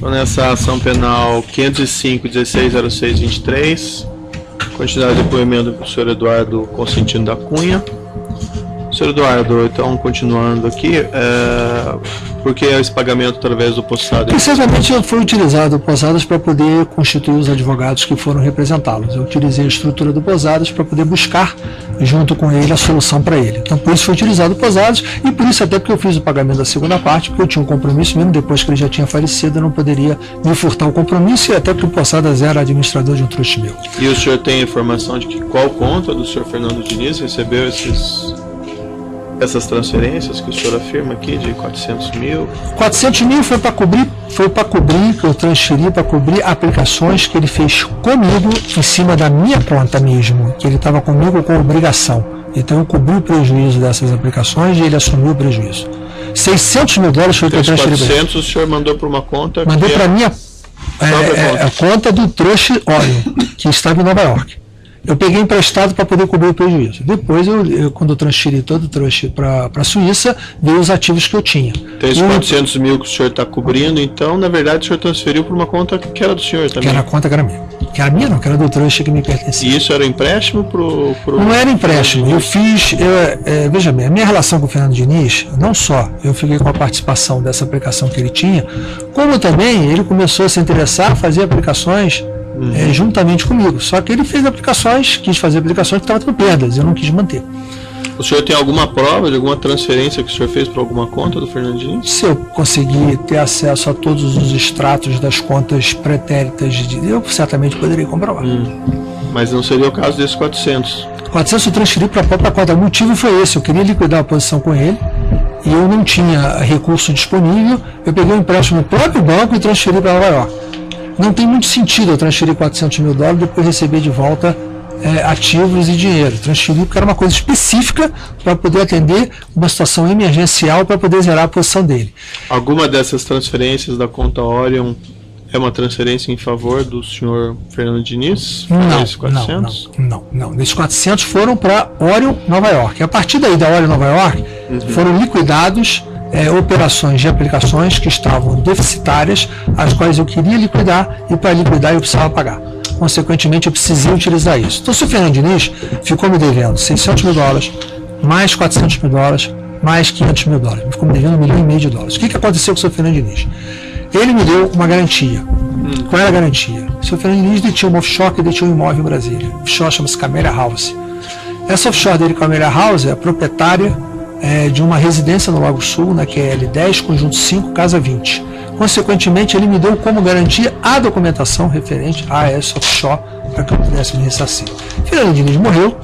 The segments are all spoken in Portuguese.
Então, nessa ação penal 505.1606.23, quantidade de depoimento do senhor Eduardo Constantino da Cunha. Senhor Eduardo, então, continuando aqui, por que esse pagamento através do Posadas? Precisamente foi utilizado o Posadas para poder constituir os advogados que foram representá-los. Eu utilizei a estrutura do Posadas para poder buscar, junto com ele, a solução para ele. Então, por isso foi utilizado o Posadas, e por isso até porque eu fiz o pagamento da segunda parte, porque eu tinha um compromisso mesmo, depois que ele já tinha falecido, eu não poderia me furtar o compromisso, e até porque o Posadas era administrador de um trust meu. E o senhor tem informação de que qual conta do senhor Fernando Diniz recebeu essas transferências que o senhor afirma aqui de 400 mil? 400 mil foi para cobrir, que eu transferi para cobrir aplicações que ele fez comigo em cima da minha conta mesmo, que ele estava comigo com obrigação. Então eu cobri o prejuízo dessas aplicações e ele assumiu o prejuízo. 600 mil dólares foi para transferir. 400 o senhor mandou para uma conta? Mandei para a minha conta do Trust Orion, que estava em Nova York. Eu peguei emprestado para poder cobrir o prejuízo. Depois, quando eu transferi todo o trust para a Suíça, veio os ativos que eu tinha. Tem esses 400 mil que o senhor está cobrindo, então, na verdade, o senhor transferiu para uma conta que era do senhor também? Que era a conta que era minha. Que era minha não, que era do trust que me pertencia. E isso era empréstimo pro... Não era empréstimo. Eu fiz... veja bem, a minha relação com o Fernando Diniz, não só eu fiquei com a participação dessa aplicação que ele tinha, como também ele começou a se interessar a fazer aplicações juntamente comigo. Só que ele fez aplicações, quis fazer aplicações que estavam tendo perdas, eu não quis manter. O senhor tem alguma prova de alguma transferência que o senhor fez para alguma conta do Fernandinho? Se eu conseguir ter acesso a todos os extratos das contas pretéritas, eu certamente poderia comprovar. Mas não seria o caso desses 400? 400 eu transferi para a própria conta. O motivo foi esse, eu queria liquidar a posição com ele, e eu não tinha recurso disponível, eu peguei um empréstimo no próprio banco e transferi para Nova York. Não tem muito sentido eu transferir 400 mil dólares e depois receber de volta ativos e dinheiro. Transferir porque era uma coisa específica para poder atender uma situação emergencial para poder zerar a posição dele. Alguma dessas transferências da conta Orion é uma transferência em favor do senhor Fernando Diniz? Não. Esses 400 foram para Orion Nova York. A partir daí da Orion Nova York foram liquidados operações de aplicações que estavam deficitárias, as quais eu queria liquidar, e para liquidar eu precisava pagar. Consequentemente, eu precisei utilizar isso. Então, se o Fernando Diniz ficou me devendo 600 mil dólares, mais 400 mil dólares, mais 500 mil dólares, me ficou me devendo $1,5 milhão de dólares. O que aconteceu com o seu Fernando Diniz? Ele me deu uma garantia. Qual era a garantia? O seu Fernando Diniz detinha uma offshore que detinha um imóvel em Brasília. O offshore chama-se Camellia House. Essa offshore dele, Camellia House, é a proprietária de uma residência no Lago Sul, na QL 10, conjunto 5, casa 20. Consequentemente, ele me deu como garantia a documentação referente a essa offshore para que eu pudesse me ressarcir. Fernando Diniz morreu,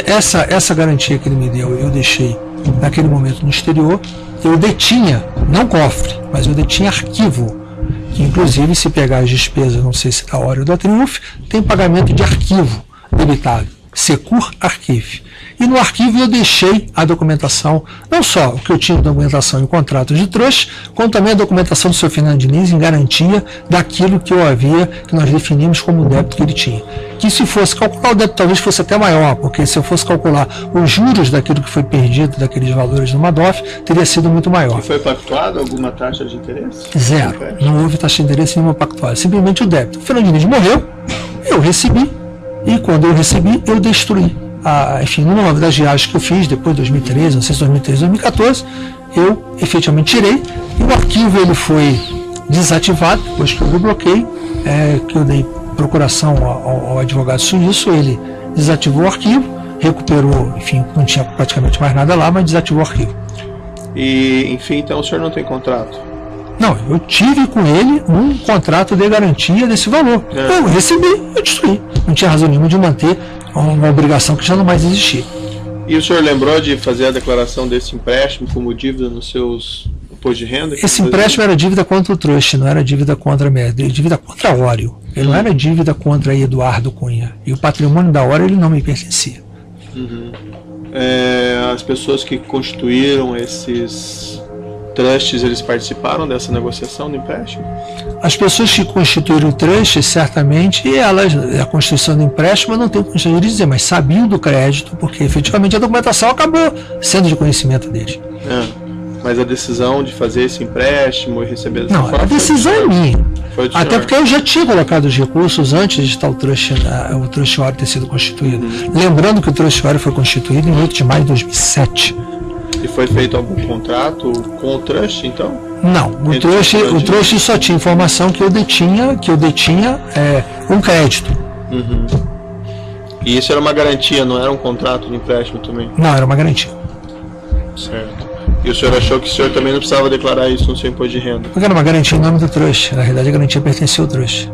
essa garantia que ele me deu, eu deixei naquele momento no exterior. Eu detinha, não cofre, mas eu detinha arquivo, que inclusive, se pegar as despesas, não sei se da Hora ou da Triunf, tem pagamento de arquivo debitado, Secur Archive. E no arquivo eu deixei a documentação, não só o que eu tinha de documentação em contratos de trust, como também a documentação do seu Fernando Diniz em garantia daquilo que nós definimos como o débito que ele tinha. Que se fosse calcular o débito, talvez fosse até maior, porque se eu fosse calcular os juros daquilo que foi perdido, daqueles valores do Madoff, teria sido muito maior. E foi pactuado alguma taxa de interesse? Zero. Não houve taxa de interesse nenhuma pactuada, simplesmente o débito. O Fernando Diniz morreu, eu recebi, e quando eu recebi, eu destruí. Enfim, numa das viagens que eu fiz, depois de 2013, não sei se 2013 ou 2014, eu efetivamente tirei, e o arquivo ele foi desativado, depois que eu bloqueei, que eu dei procuração ao advogado suíço, ele desativou o arquivo, recuperou, enfim, não tinha praticamente mais nada lá, mas desativou o arquivo. E, enfim, então o senhor não tem contrato? Não, eu tive com ele um contrato de garantia desse valor. Eu recebi, eu destruí. Não tinha razão nenhuma de manter uma obrigação que já não mais existia. E o senhor lembrou de fazer a declaração desse empréstimo como dívida nos seus impostos de renda? Esse empréstimo era dívida contra o Trust, não era dívida contra a Média, dívida contra a Oreo. Ele não era dívida contra Eduardo Cunha. E o patrimônio da Oreo ele não me pertencia. As pessoas que constituíram esses trusts, eles participaram dessa negociação do empréstimo? As pessoas que constituíram o trust, certamente, a constituição do empréstimo não tem condição de dizer, mas sabiam do crédito, porque efetivamente a documentação acabou sendo de conhecimento deles. Mas a decisão de fazer esse empréstimo e receber essa a decisão é minha. Até porque eu já tinha colocado os recursos antes de o Trust Ori ter sido constituído. Lembrando que o Trust Ori foi constituído em 8 de maio de 2007. E foi feito algum contrato com o Trust, então? Não, o Trust só tinha informação que eu detinha um crédito. E isso era uma garantia, não era um contrato de empréstimo também? Não, era uma garantia. Certo. E o senhor achou que o senhor também não precisava declarar isso no seu imposto de renda? Porque era uma garantia em nome do Trust. Na realidade, a garantia pertencia ao Trust.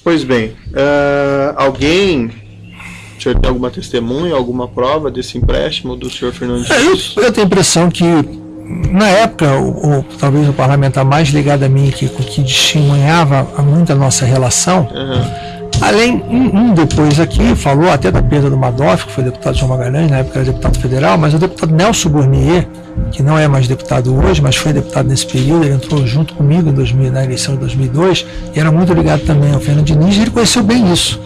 Pois bem, o senhor tem alguma testemunha, alguma prova desse empréstimo do senhor Fernando Diniz? Eu tenho a impressão que, na época, talvez o parlamentar mais ligado a mim, que testemunhava muito a nossa relação, além, depois aqui, falou até da perda do Madoff, que foi deputado João Magalhães, na época era deputado federal, mas o deputado Nelson Bournier, que não é mais deputado hoje, mas foi deputado nesse período, ele entrou junto comigo na eleição de 2002, e era muito ligado também ao Fernando Diniz, e ele conheceu bem isso.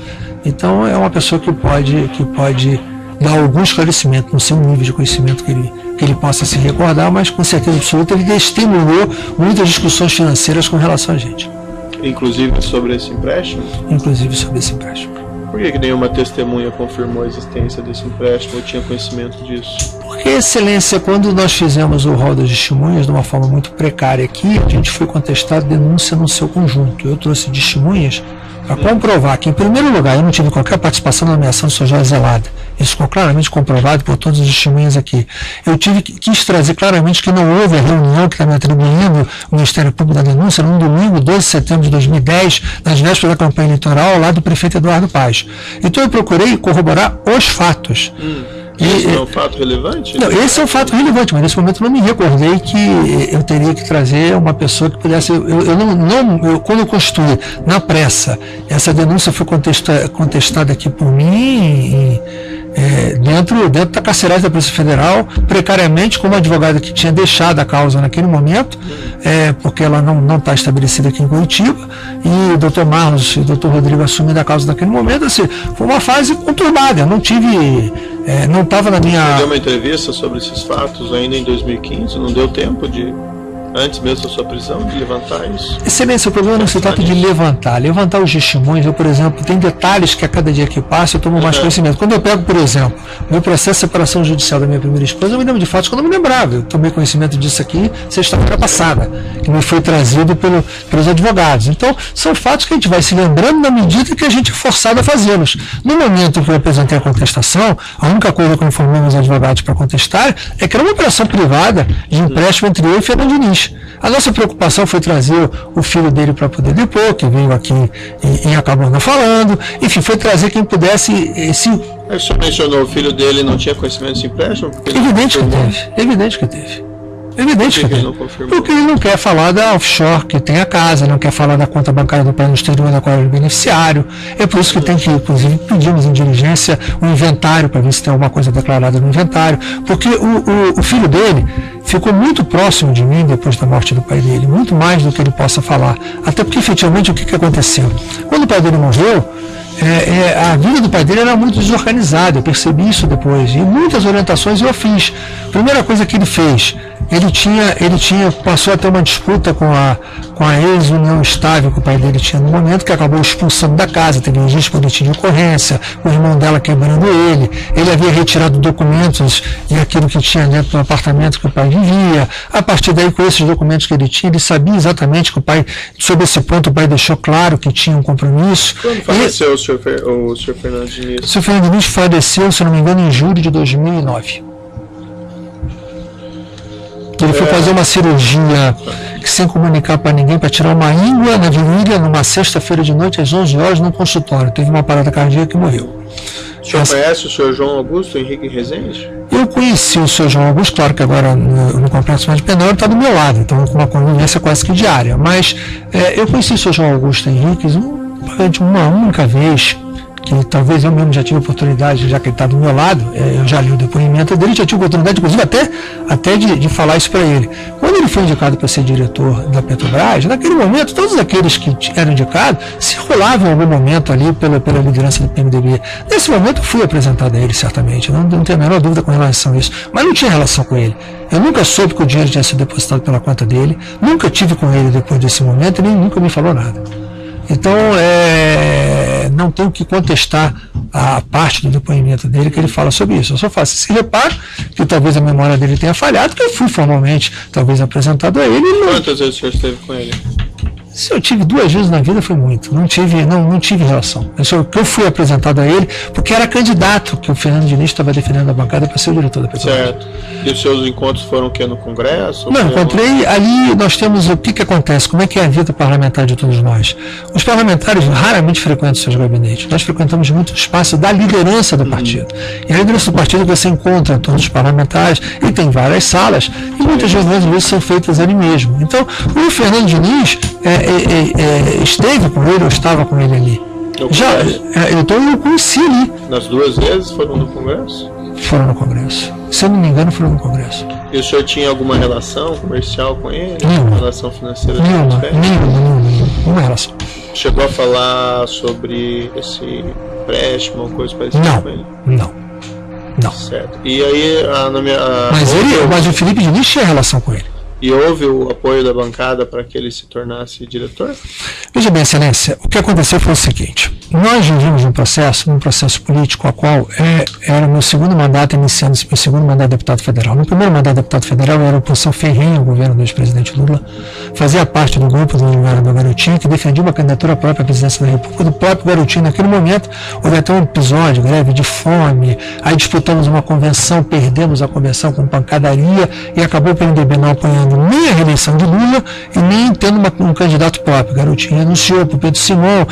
Então é uma pessoa que pode dar algum esclarecimento no seu nível de conhecimento que ele possa se recordar, mas com certeza absoluta ele estimulou muitas discussões financeiras com relação a gente. Inclusive sobre esse empréstimo? Inclusive sobre esse empréstimo. Por que nenhuma testemunha confirmou a existência desse empréstimo ou tinha conhecimento disso? Porque, Excelência, quando nós fizemos o rol das testemunhas de uma forma muito precária aqui, a gente foi contestar denúncia no seu conjunto. Eu trouxe testemunhas para comprovar que, em primeiro lugar, eu não tive qualquer participação na nomeação de Sr. Jorge Zelada. Isso ficou claramente comprovado por todas as testemunhas aqui. Eu quis trazer claramente que não houve a reunião que está me atribuindo o Ministério Público da denúncia no domingo, 12 de setembro de 2010, nas vésperas da campanha eleitoral, lá do prefeito Eduardo Paes. Então eu procurei corroborar os fatos. Esse é um fato relevante? Não, esse é um fato relevante, mas nesse momento eu não me recordei que eu teria que trazer uma pessoa que pudesse. Quando eu constituí na pressa, essa denúncia foi contestada aqui por mim dentro da carceragem da Polícia Federal, precariamente, como advogada que tinha deixado a causa naquele momento, porque ela não está estabelecida aqui em Curitiba, e o Dr. Marlos e o Dr. Rodrigo assumindo a causa naquele momento. Assim, foi uma fase conturbada, eu não tive. Não estava na minha. Você deu uma entrevista sobre esses fatos ainda em 2015? Não deu tempo de, antes mesmo da sua prisão, de levantar isso? Excelência, o problema não se trata de levantar os testemunhos. Eu, por exemplo, tem detalhes que a cada dia que passa eu tomo mais conhecimento. Quando eu pego, por exemplo, meu processo de separação judicial da minha primeira esposa, eu me lembro de fatos que eu não me lembrava. Eu tomei conhecimento disso aqui sexta-feira passada, que me foi trazido pelos advogados. Então, são fatos que a gente vai se lembrando na medida que a gente é forçado a fazê-los. No momento que eu apresentei a contestação, a única coisa que eu informei meus advogados para contestar é que era uma operação privada de empréstimo entre eu e Fernando Diniz. A nossa preocupação foi trazer o filho dele para poder depor, que veio aqui e acabou não falando. Enfim, foi trazer quem pudesse. O senhor mencionou, o filho dele não tinha conhecimento desse empréstimo? Evidente que teve. Porque ele não quer falar da offshore que tem a casa, não quer falar da conta bancária do pai no exterior da qual ele é beneficiário. É por isso que tem que, inclusive, pedimos em diligência o inventário para ver se tem alguma coisa declarada no inventário. Porque o filho dele ficou muito próximo de mim depois da morte do pai dele, muito mais do que ele possa falar. Até porque, efetivamente, o que aconteceu? Quando o pai dele morreu, a vida do pai dele era muito desorganizada, eu percebi isso depois, e muitas orientações eu fiz. Primeira coisa que ele fez, ele passou a ter uma disputa com a ex-união estável que o pai dele tinha no momento, que acabou expulsando da casa, teve registro de boletim de ocorrência, o irmão dela quebrando ele havia retirado documentos e aquilo que tinha dentro do apartamento que o pai vivia. A partir daí, com esses documentos que ele tinha, ele sabia exatamente que o pai, sobre esse ponto, o pai deixou claro que tinha um compromisso. Quando faleceu o senhor Fernando Diniz? O senhor Fernando Diniz faleceu, se não me engano, em julho de 2009. Ele foi fazer uma cirurgia sem comunicar para ninguém, para tirar uma íngua na virilha, numa sexta-feira de noite, às 11 horas, num consultório. Teve uma parada cardíaca e morreu. O senhor conhece o senhor João Augusto Henrique Rezende? Eu conheci o senhor João Augusto, claro que agora no Complexo de Penal ele está do meu lado, então com uma convivência quase que diária. Mas eu conheci o senhor João Augusto Henrique uma única vez, que talvez eu mesmo já tive oportunidade, já que ele está do meu lado, eu já li o depoimento dele, já tive oportunidade, inclusive até de falar isso para ele. Quando ele foi indicado para ser diretor da Petrobras, naquele momento, todos aqueles que eram indicados circulavam em algum momento ali pela liderança do PMDB. Nesse momento eu fui apresentado a ele, certamente, não tenho a menor dúvida com relação a isso, mas não tinha relação com ele. Eu nunca soube que o dinheiro tinha sido depositado pela conta dele, nunca tive com ele depois desse momento, ele nunca me falou nada. Então, não tenho que contestar a parte do depoimento dele que ele fala sobre isso. Eu só faço esse reparo que talvez a memória dele tenha falhado, que eu fui formalmente, talvez, apresentado a ele. Quantas vezes o senhor esteve com ele? Se eu tive 2 vezes na vida foi muito, não tive relação. Eu fui apresentado a ele porque era candidato que o Fernando Diniz estava defendendo a bancada para ser o diretor da Petrobras. Certo. E os seus encontros foram o quê? No Congresso? Não, encontrei ali, nós temos o que acontece, como é que é a vida parlamentar de todos nós. Os parlamentares raramente frequentam seus gabinetes, nós frequentamos muito o espaço da liderança do partido. E a liderança do partido você encontra todos os parlamentares, e tem várias salas, e muitas reuniões são feitas ali mesmo. Então, o Fernando Diniz esteve com ele, ou estava com ele ali. Então eu conheci ali. Nas 2 vezes foram no Congresso? Foram no Congresso. Se eu não me engano, foram no Congresso. E o senhor tinha alguma relação comercial com ele? Nenhuma. Relação financeira? Nenhuma relação. Chegou a falar sobre esse empréstimo ou coisa parecida com ele? Não. Certo. E aí, mas o Felipe Diniz tinha relação com ele. E houve o apoio da bancada para que ele se tornasse diretor? Veja bem, Excelência, o que aconteceu foi o seguinte: nós vivemos um processo político, a qual era meu segundo mandato, iniciando meu segundo mandato de deputado federal. No primeiro mandato de deputado federal, eu era oposição ferrenha ao governo do ex-presidente Lula, fazia parte do grupo do governador Garotinho, que defendia uma candidatura própria à presidência da República do próprio Garotinho. Naquele momento, houve até um episódio, greve de fome, aí disputamos uma convenção, perdemos a convenção com pancadaria e acabou o PMDB não apoiando nem a reeleição de Lula e nem tendo um candidato próprio. Garotinho anunciou para o Pedro Simão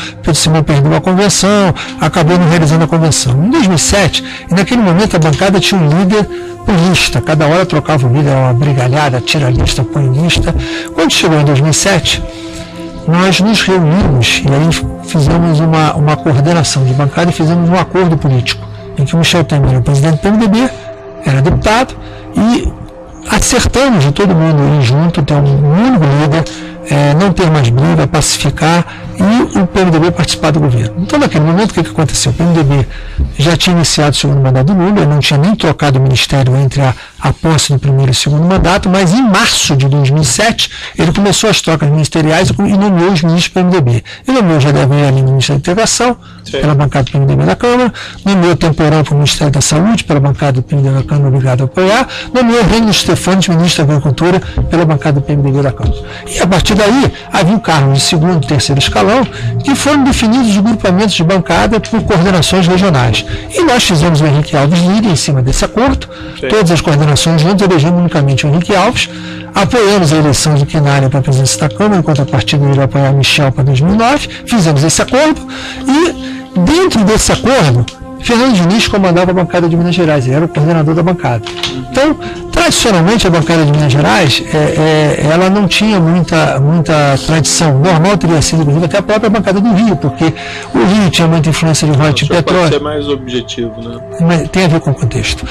perdeu a convenção, acabou não realizando a convenção. Em 2007, e naquele momento a bancada tinha um líder lista, cada hora trocava o líder, uma brigalhada, tira lista, põe lista. Quando chegou em 2007, nós nos reunimos e aí fizemos uma coordenação de bancada e fizemos um acordo político, em que o Michel Temer era o presidente do PMDB, era deputado, e acertamos de todo mundo ir junto, ter um único líder, não ter mais briga, pacificar e o PMDB participar do governo. Então, naquele momento, o que aconteceu? O PMDB já tinha iniciado o segundo mandato do Lula, não tinha nem trocado o ministério entre a posse do primeiro e o segundo mandato, mas em março de 2007, ele começou as trocas ministeriais e nomeou os ministros do PMDB. Ele nomeou Jadevir ali no Ministério da Integração, pela bancada do PMDB da Câmara, nomeou Temporão para o Ministério da Saúde, pela bancada do PMDB da Câmara, obrigado a apoiar, nomeou Reino Stefanes, ministro da Agricultura, pela bancada do PMDB da Câmara. E a partir daí, havia cargos de segundo e terceiro escalão, que foram definidos os grupamentos de bancada por coordenações regionais. E nós fizemos o Henrique Alves líder em cima desse acordo, todas as coordenações juntas, elegemos unicamente o Henrique Alves, apoiamos a eleição de Quinário para a presidência da Câmara, enquanto a partido ele apoiar Michel para 2009, fizemos esse acordo, e dentro desse acordo, Fernando Diniz comandava a bancada de Minas Gerais, ele era o coordenador da bancada. Então, tradicionalmente, a bancada de Minas Gerais, ela não tinha muita tradição. Normal teria sido, inclusive, até a própria bancada do Rio, porque o Rio tinha muita influência de royalties de petróleo. Pode ser mais objetivo, né? Mas tem a ver com o contexto.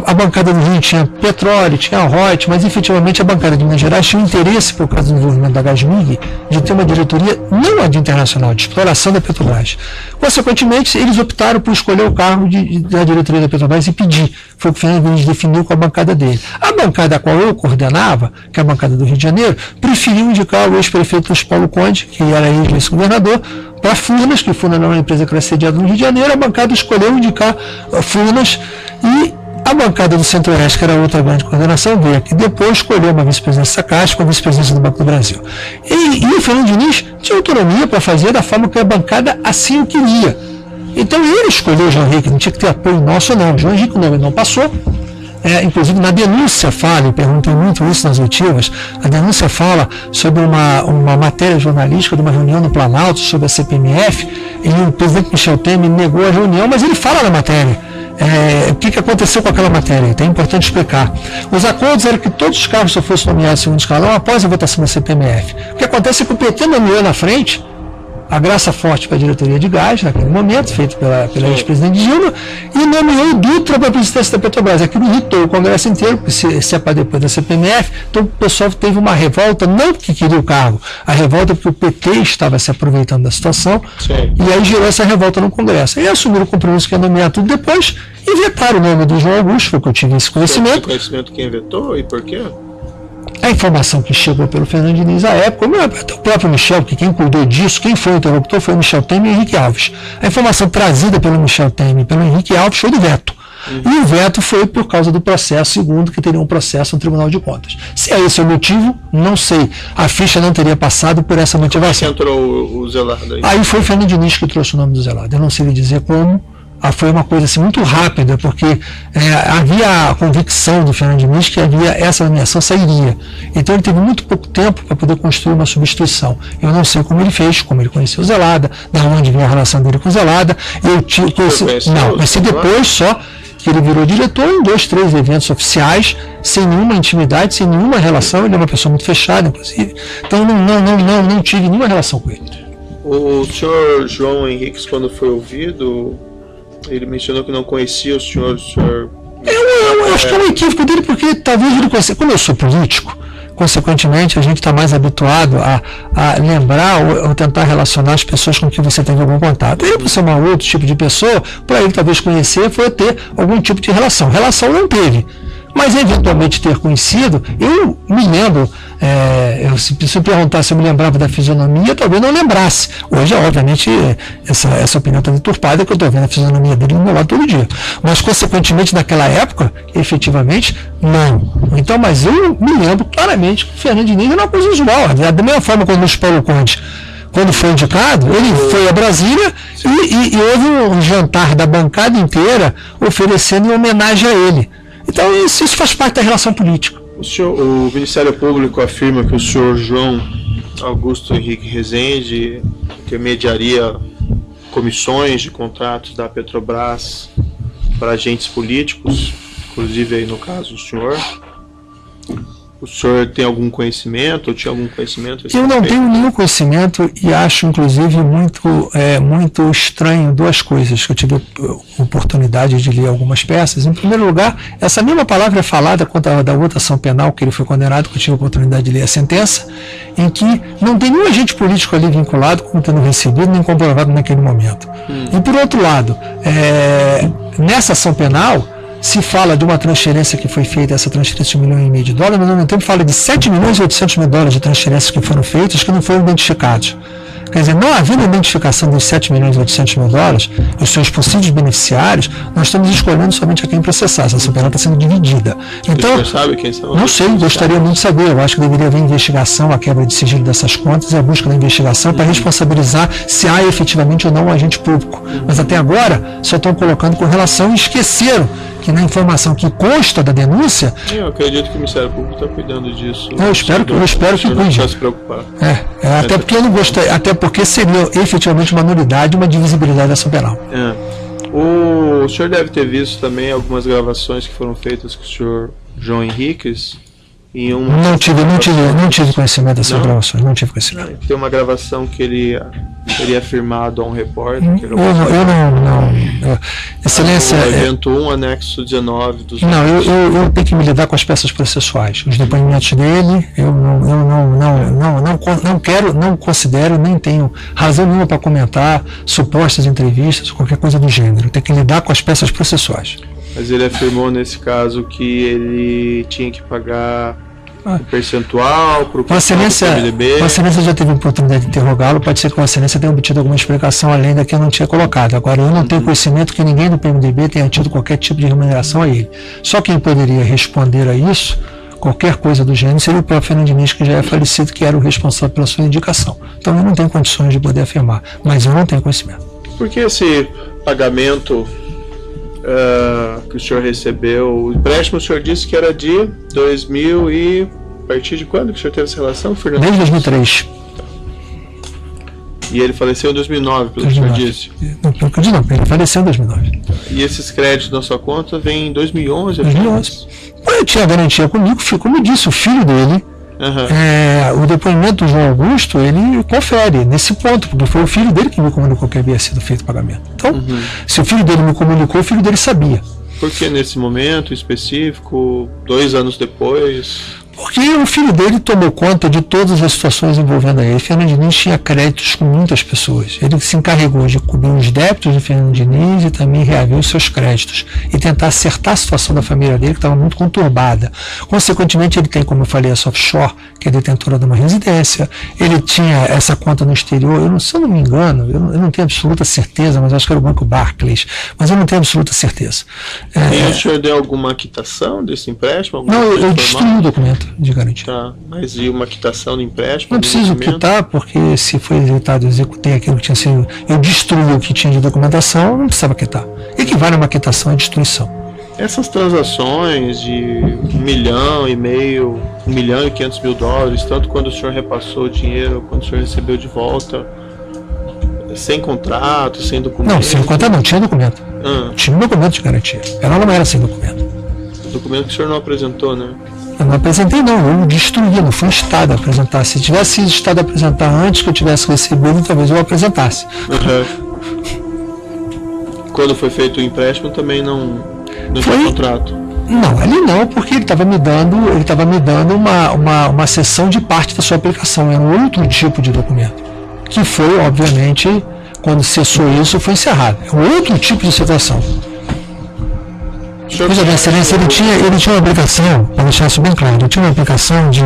A bancada do Rio tinha petróleo, tinha royalties, mas efetivamente a bancada de Minas Gerais tinha um interesse, por causa do desenvolvimento da Gasmig, de ter uma diretoria não a de internacional, de exploração da Petrobras. Consequentemente, eles optaram por escolher o cargo da diretoria da Petrobras e pedir. Foi o que o Fernando Diniz definiu com a bancada dele. A bancada a qual eu coordenava, que é a bancada do Rio de Janeiro, preferiu indicar o ex-prefeito Luiz Paulo Conde, que era ex-vice-governador, para Furnas, que Furnas era uma empresa que era sediada no Rio de Janeiro. A bancada escolheu indicar Furnas e a bancada do Centro-Oeste, que era outra grande coordenação, veio aqui depois, escolheu uma vice-presidência da Caixa com a vice-presidência do Banco do Brasil. E o Fernando Diniz tinha autonomia para fazer da forma que a bancada assim o queria. Então ele escolheu o João Henrique, não tinha que ter apoio nosso não. O João Henrique não passou. Inclusive na denúncia fala, e perguntei muito isso nas oitivas, a denúncia fala sobre uma matéria jornalística de uma reunião no Planalto sobre a CPMF, e o presidente Michel Temer negou a reunião, mas ele fala na matéria. O que aconteceu com aquela matéria? Então é importante explicar. Os acordos eram que todos os cargos só fossem nomeados em segundo escalão após a votação da CPMF. O que acontece é que o PT nomeou na frente a Graça Forte para a diretoria de gás, naquele momento, feito pela ex-presidente Dilma, e nomeou o Dutra para a presidência da Petrobras. Aquilo irritou o Congresso inteiro, porque se é para depois da CPMF, então o pessoal teve uma revolta, não porque queria o cargo, a revolta porque o PT estava se aproveitando da situação, e aí gerou essa revolta no Congresso. Aí assumiram o compromisso que ia nomear tudo depois, e vetaram o nome do João Augusto, foi que eu tive esse conhecimento. Esse conhecimento quem vetou e por quê? A informação que chegou pelo Fernando Diniz à época, até o próprio Michel, que quem cuidou disso, quem foi o interlocutor foi o Michel Temer e o Henrique Alves. A informação trazida pelo Michel Temer e pelo Henrique Alves foi do veto. E o veto foi por causa do processo, segundo que teria um processo no Tribunal de Contas. Se é esse o motivo, não sei. A ficha não teria passado por essa motivação. Como entrou o Zelada aí? Aí foi o Fernando Diniz que trouxe o nome do Zelada. Eu não sei lhe dizer como. Foi uma coisa assim, muito rápida, porque havia a convicção do Fernando Diniz que essa nomeação sairia. Então ele teve muito pouco tempo para poder construir uma substituição. Eu não sei como ele fez, como ele conheceu o Zelada, da onde vinha a relação dele com o Zelada. Conheci depois só que ele virou diretor em 2, 3 eventos oficiais, sem nenhuma intimidade, sem nenhuma relação. Ele é uma pessoa muito fechada, inclusive. Então não tive nenhuma relação com ele. O senhor João Henrique, quando foi ouvido, ele mencionou que não conhecia o senhor. Eu acho que é um equívoco dele, porque talvez ele conheça. Como eu sou político, consequentemente a gente está mais habituado a lembrar ou tentar relacionar as pessoas com quem você teve algum contato. Ele, por ser um outro tipo de pessoa, para ele talvez conhecer foi ter algum tipo de relação. Relação não teve. Mas eventualmente ter conhecido, eu me lembro, se perguntar se eu me lembrava da fisionomia, talvez não lembrasse. Hoje, obviamente, essa opinião está deturpada, que eu estou vendo a fisionomia dele no meu lado todo dia. Mas, consequentemente, naquela época, efetivamente, não. Então, mas eu me lembro claramente que o Fernando Diniz era uma coisa usual. Da mesma forma quando o Luiz Paulo Conde, quando foi indicado, ele foi a Brasília e houve um jantar da bancada inteira oferecendo em homenagem a ele. Então isso faz parte da relação política. O Ministério Público afirma que o senhor João Augusto Henrique Rezende intermediaria comissões de contratos da Petrobras para agentes políticos, inclusive aí no caso o senhor. O senhor tem algum conhecimento, ou tinha algum conhecimento? Eu não tenho nenhum conhecimento e acho, inclusive, muito estranho duas coisas, que eu tive a oportunidade de ler algumas peças. Em primeiro lugar, essa mesma palavra é falada contra da outra ação penal que ele foi condenado, que eu tive a oportunidade de ler a sentença, em que não tem nenhum agente político ali vinculado, como tendo recebido, nem comprovado naquele momento. E, por outro lado, nessa ação penal, se fala de uma transferência que foi feita, essa transferência de $1,5 milhão, mas ao mesmo tempo fala de $7,8 milhões de transferências que foram feitas que não foram identificados. Quer dizer, não havendo identificação dos $7,8 milhões, os seus possíveis beneficiários, nós estamos escolhendo somente a quem processar. Essa ação penal está sendo dividida. Então, você sabe quem são? Não sei, gostaria muito de saber. Eu acho que deveria haver investigação, a quebra de sigilo dessas contas e a busca da investigação para responsabilizar se há efetivamente ou não um agente público. Mas até agora, só estão colocando com relação e esqueceram que na informação que consta da denúncia... Eu acredito que o Ministério Público está cuidando disso. Eu espero que cuide. Não precisa se preocupar. Até porque eu não gostaria, até porque seria efetivamente uma nulidade, uma divisibilidade da ação penal. O senhor deve ter visto também algumas gravações que foram feitas com o senhor João Henriques. Não tive conhecimento dessas gravações, não tive conhecimento. Tem uma gravação que ele teria afirmado a um repórter. Excelência. O evento 1, anexo 19 dos. Eu tenho que me lidar com as peças processuais. Os depoimentos dele, eu não considero, nem tenho razão nenhuma para comentar supostas entrevistas ou qualquer coisa do gênero. Eu tenho que lidar com as peças processuais. Mas ele afirmou nesse caso que ele tinha que pagar um percentual para o PMDB. Vossa Excelência já teve a oportunidade de interrogá-lo, pode ser que Vossa Excelência tenha obtido alguma explicação além da que eu não tinha colocado. Agora, eu não tenho conhecimento que ninguém do PMDB tenha tido qualquer tipo de remuneração a ele. Só quem poderia responder a isso, qualquer coisa do gênero, seria o próprio Fernando Diniz, que já é falecido, que era o responsável pela sua indicação. Então eu não tenho condições de poder afirmar, mas eu não tenho conhecimento. Por que esse pagamento que o senhor recebeu, o empréstimo o senhor disse que era de 2000 e... a partir de quando que o senhor teve essa relação, Fernando? Desde 2003. E ele faleceu em 2009, pelo que o senhor disse? Não, pelo que eu disse não, ele faleceu em 2009. E esses créditos na sua conta vêm em 2011? 2011. Eu tinha garantia comigo, como eu disse, o filho dele o depoimento do João Augusto, ele confere nesse ponto, porque foi o filho dele que me comunicou que havia sido feito o pagamento. Então, se o filho dele me comunicou, o filho dele sabia. Por que nesse momento específico, 2 anos depois? Porque o filho dele tomou conta de todas as situações envolvendo ele. Fernando Diniz tinha créditos com muitas pessoas. Ele se encarregou de cobrir os débitos de Fernando Diniz e também reaver os seus créditos e tentar acertar a situação da família dele, que estava muito conturbada. Consequentemente, ele tem, como eu falei, a Softshore, que é detentora de uma residência. Ele tinha essa conta no exterior. Se eu não me engano, eu não tenho absoluta certeza, mas acho que era o Banco Barclays. Mas eu não tenho absoluta certeza. E o senhor deu alguma quitação desse empréstimo? Não, eu destruí o documento de garantia. Tá, mas e uma quitação de empréstimo? Não preciso quitar, porque se foi executado, eu executei aquilo que tinha sido. Eu destruí o que tinha de documentação, não precisava quitar. Equivale a uma quitação à destruição. Essas transações de $1,5 milhão, $1.500.000, tanto quando o senhor repassou o dinheiro, quando o senhor recebeu de volta, sem contrato, sem documento? Não, sem contrato não, tinha documento. Tinha um documento de garantia. Ela não era sem documento. O documento que o senhor não apresentou, né? Eu não apresentei, não, eu destruí, não fui instado a apresentar. Se tivesse estado a apresentar antes que eu tivesse recebido, talvez eu apresentasse. Quando foi feito o empréstimo também não tinha contrato? Não, ali não, porque ele estava me dando uma cessão de parte da sua aplicação, era um outro tipo de documento, que foi, obviamente, quando cessou isso, foi encerrado. É um outro tipo de situação. Veja bem, Excelência, ele tinha uma aplicação, para deixar isso bem claro, ele tinha uma aplicação de,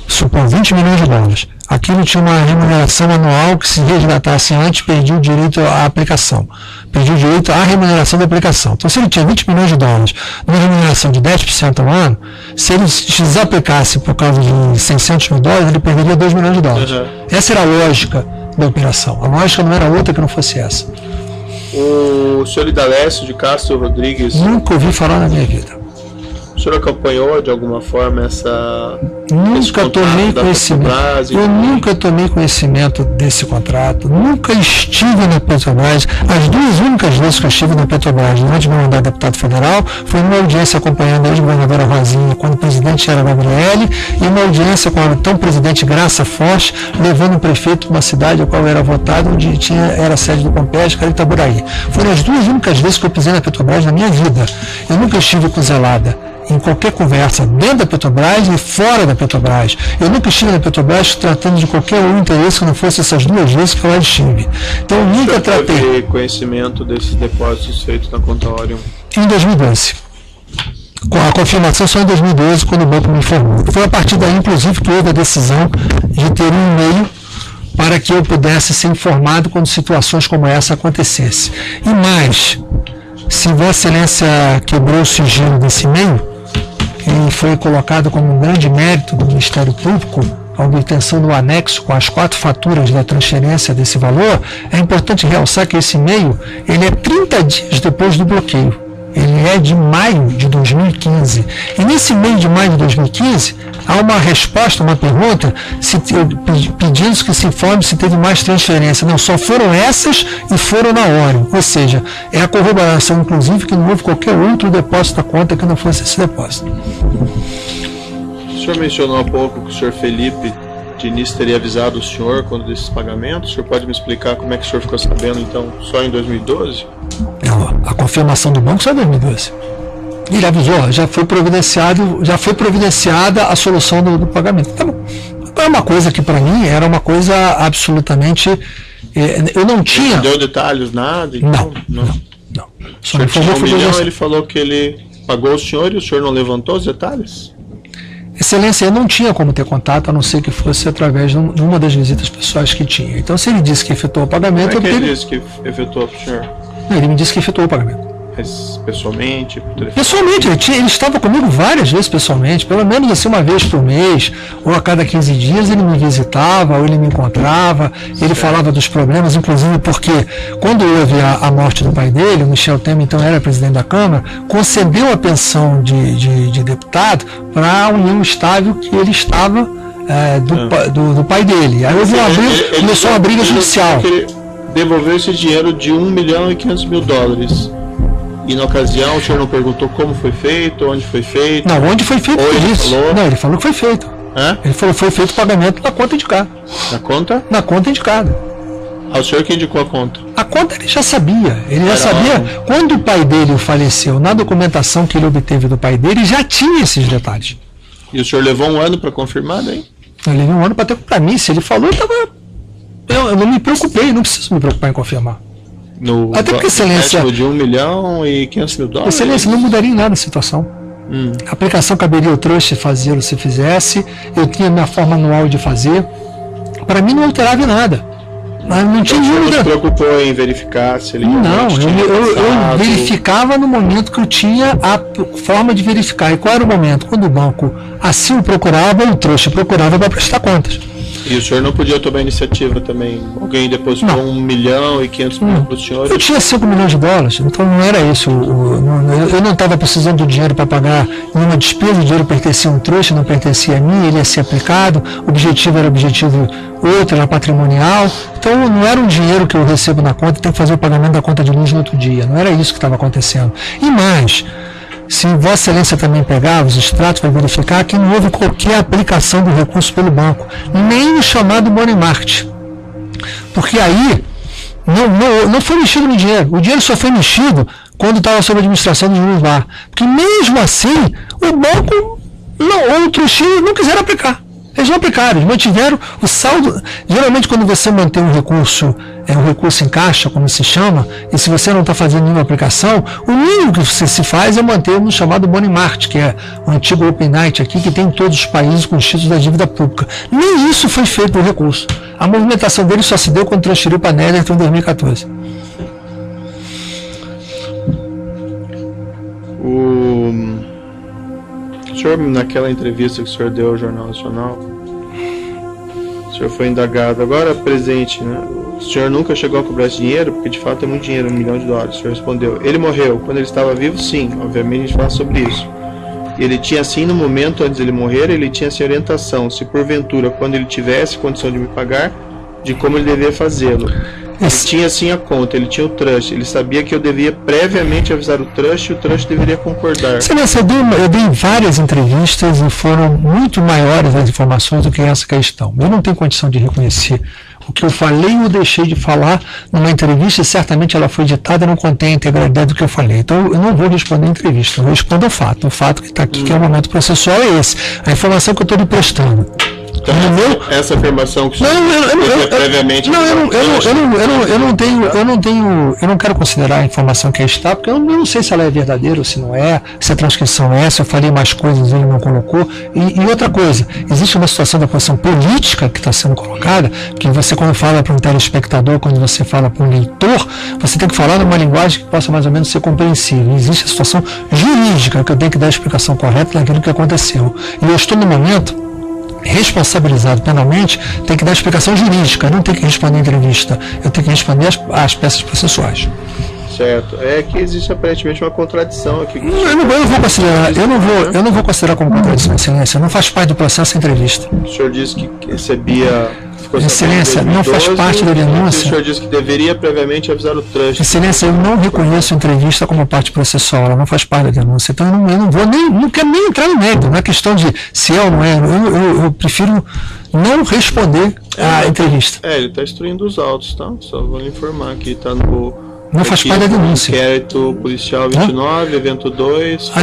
supor, $20 milhões. Aquilo tinha uma remuneração anual que, se resgatasse antes, perdia o direito à aplicação. Perdia o direito à remuneração da aplicação. Então, se ele tinha $20 milhões, numa remuneração de 10% ao ano, se ele desaplicasse por causa de $600 mil, ele perderia $2 milhões. Essa era a lógica da operação. A lógica não era outra que não fosse essa. O senhor Idalécio de Castro Rodrigues... Nunca ouvi falar na minha vida. O senhor acompanhou de alguma forma essa... Nunca tomei conhecimento. Eu nunca tomei conhecimento desse contrato. Nunca estive na Petrobras. As 2 únicas vezes que eu estive na Petrobras, antes de meu mandato de deputado federal, foi numa audiência acompanhando a ex-governadora Rosinha, quando o presidente era Gabriele, e uma audiência com a então presidente Graça Forte, levando o prefeito de uma cidade a qual eu era votado, onde era a sede do Compes, que era Itaburaí. Foram as 2 únicas vezes que eu pisei na Petrobras na minha vida. Eu nunca estive com zelada em qualquer conversa, dentro da Petrobras e fora da Petrobras. Eu nunca estive na Petrobras tratando de qualquer interesse que não fosse essas 2 vezes que eu lá estive. Então, eu nunca tratei. Você teve conhecimento desses depósitos feitos na conta Orion? Em 2012. Com a confirmação só em 2012, quando o banco me informou. Foi a partir daí, inclusive, que houve a decisão de ter um e-mail para que eu pudesse ser informado quando situações como essa acontecessem. E mais, se Vossa Excelência quebrou o sigilo desse e-mail, e foi colocado como um grande mérito do Ministério Público a obtenção do anexo com as 4 faturas da transferência desse valor, é importante realçar que esse e-mail ele é 30 dias depois do bloqueio. Ele é de maio de 2015. E nesse mês de maio de 2015, há uma resposta, uma pergunta, pedindo que se informe se teve mais transferência. Não, só foram essas e foram na hora. Ou seja, é a corroboração, inclusive, que não houve qualquer outro depósito da conta que não fosse esse depósito. O senhor mencionou há pouco que o senhor Felipe Diniz teria avisado o senhor quando desses pagamentos. O senhor pode me explicar como é que o senhor ficou sabendo, então, só em 2012? Não, a confirmação do banco só em 2012. Ele avisou, já foi providenciada a solução do pagamento. Tá bom. É uma coisa que para mim era uma coisa absolutamente... eu não tinha... Não deu detalhes, nada? Então, não. Só o senhor tinha $1 milhão, ele falou que ele pagou o senhor e o senhor não levantou os detalhes? Excelência, eu não tinha como ter contato, a não ser que fosse através de uma das visitas pessoais que tinha. Então, se ele disse que efetuou o pagamento... Como é que ele disse que efetuou para o senhor? Ele me disse que efetuou o pagamento. Mas pessoalmente? Pessoalmente, ele estava comigo várias vezes pessoalmente, pelo menos assim uma vez por mês, ou a cada 15 dias ele me visitava, ou ele me encontrava, ele falava dos problemas, inclusive porque quando houve a morte do pai dele, o Michel Temer, então era presidente da Câmara, concedeu a pensão de deputado para a união estável que ele estava do pai dele. Aí houve começou uma briga judicial. Ele devolveu esse dinheiro de $1.500.000. E na ocasião o senhor não perguntou como foi feito, onde foi feito? Não, onde foi feito? Ele falou? Não, ele falou que foi feito. Ele falou, foi feito o pagamento na conta indicada. Na conta? Na conta indicada. O senhor que indicou a conta? A conta ele já sabia. Ele já sabia. Quando o pai dele faleceu, na documentação que ele obteve do pai dele, já tinha esses detalhes. E o senhor levou um ano para confirmar, daí? Eu levei um ano para ter para mim. Se ele falou, eu não me preocupei, não preciso me preocupar em confirmar. Até porque, Excelência, de 1.500.000 dólares? Excelência, não mudaria em nada a situação. A aplicação caberia ao trust fazê-lo se fizesse. Eu tinha minha forma anual de fazer. Para mim não alterava em nada. Mas não tinha dúvida. Você se preocupou em verificar se ele não, eu verificava no momento que eu tinha a forma de verificar. E qual era o momento? Quando o banco assim o procurava, o trust procurava para prestar contas. E o senhor não podia tomar iniciativa também? Alguém depositou 1.500.000 para o senhor? Eu tinha 5 milhões de dólares, então não era isso. Eu não estava precisando do dinheiro para pagar nenhuma despesa, o dinheiro pertencia a um trust, não pertencia a mim, ele ia ser aplicado, o objetivo era objetivo outro, era patrimonial. Então não era um dinheiro que eu recebo na conta e tenho que fazer o pagamento da conta de luz no outro dia. Não era isso que estava acontecendo. E mais, se Vossa Excelência também pegar os extratos, vai verificar que não houve qualquer aplicação do recurso pelo banco, nem o chamado money market. Porque aí não foi mexido no dinheiro. O dinheiro só foi mexido quando estava sob a administração do juiz VAR. Porque mesmo assim, o banco ou o trustee não quiseram aplicar. Eles não aplicaram, eles mantiveram o saldo. Geralmente, quando você mantém um recurso em caixa, como se chama, e se você não está fazendo nenhuma aplicação, o mínimo que você se faz é manter no chamado money market, que é o antigo Open Night aqui, que tem em todos os países com os títulos da dívida pública. Nem isso foi feito no recurso. A movimentação dele só se deu quando transferiu para a Netherton em 2014. O senhor, naquela entrevista que o senhor deu ao Jornal Nacional, o senhor foi indagado, agora presente, né? O senhor nunca chegou a cobrar esse dinheiro, porque de fato é muito dinheiro, $1 milhão. O senhor respondeu, ele morreu. Quando ele estava vivo, sim, obviamente a gente fala sobre isso. Ele tinha assim, no momento antes de ele morrer, ele tinha essa orientação, se porventura, quando ele tivesse condição de me pagar, de como ele devia fazê-lo. Ele tinha assim a conta, ele tinha o trust, ele sabia que eu devia previamente avisar o trust e o trust deveria concordar. Excelência, eu dei várias entrevistas e foram muito maiores as informações do que essa questão. Eu não tenho condição de reconhecer o que eu falei ou deixei de falar numa entrevista, e certamente ela foi ditada e não contém a integralidade do que eu falei. Então eu não vou responder a entrevista, eu vou responder ao fato. O fato que está aqui, que é o momento processual, é esse. A informação que eu estou lhe prestando. Então, essa afirmação que o senhor previamente. Eu não quero considerar a informação que aí está, porque eu não sei se ela é verdadeira ou se não é, se a transcrição é, se eu falei mais coisas e ele não colocou. E outra coisa, existe uma situação da posição política que está sendo colocada, que você, quando fala para um telespectador, quando você fala para um leitor, você tem que falar numa linguagem que possa mais ou menos ser compreensível. Existe a situação jurídica que eu tenho que dar a explicação correta daquilo que aconteceu. E eu estou no momento responsabilizado penalmente, tem que dar explicação jurídica, não tem que responder a entrevista, eu tenho que responder as peças processuais. Certo, é que existe aparentemente uma contradição aqui. Eu não vou considerar como contradição, Excelência, não faz parte do processo a entrevista. O senhor disse que recebia... Excelência, não faz parte da denúncia. O senhor disse que deveria previamente avisar o trust. Excelência, eu não reconheço a entrevista como parte processual, ela não faz parte da denúncia. Então eu não quero nem entrar no mérito, não é questão de se é ou não é. Eu prefiro não responder à entrevista. Ele está instruindo os autos, tá? Só vou lhe informar que está no... Não faz parte da denúncia. Inquérito policial 29, evento 2. A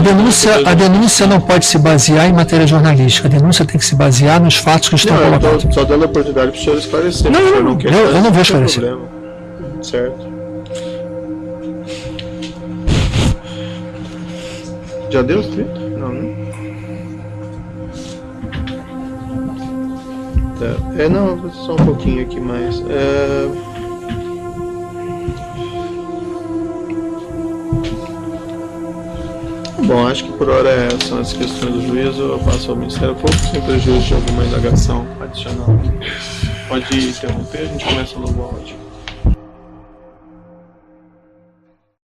denúncia não pode se basear em matéria jornalística. A denúncia tem que se basear nos fatos que estão colocados. Só dando a oportunidade para o senhor esclarecer. Eu não vou esclarecer. Certo. Já deu os 30? Não, né? Tá. Não, só um pouquinho aqui mais. Bom, acho que por hora são as questões do juízo. Eu passo ao Ministério Público sem prejuízo de alguma indagação adicional. Pode interromper, a gente começa no novo áudio.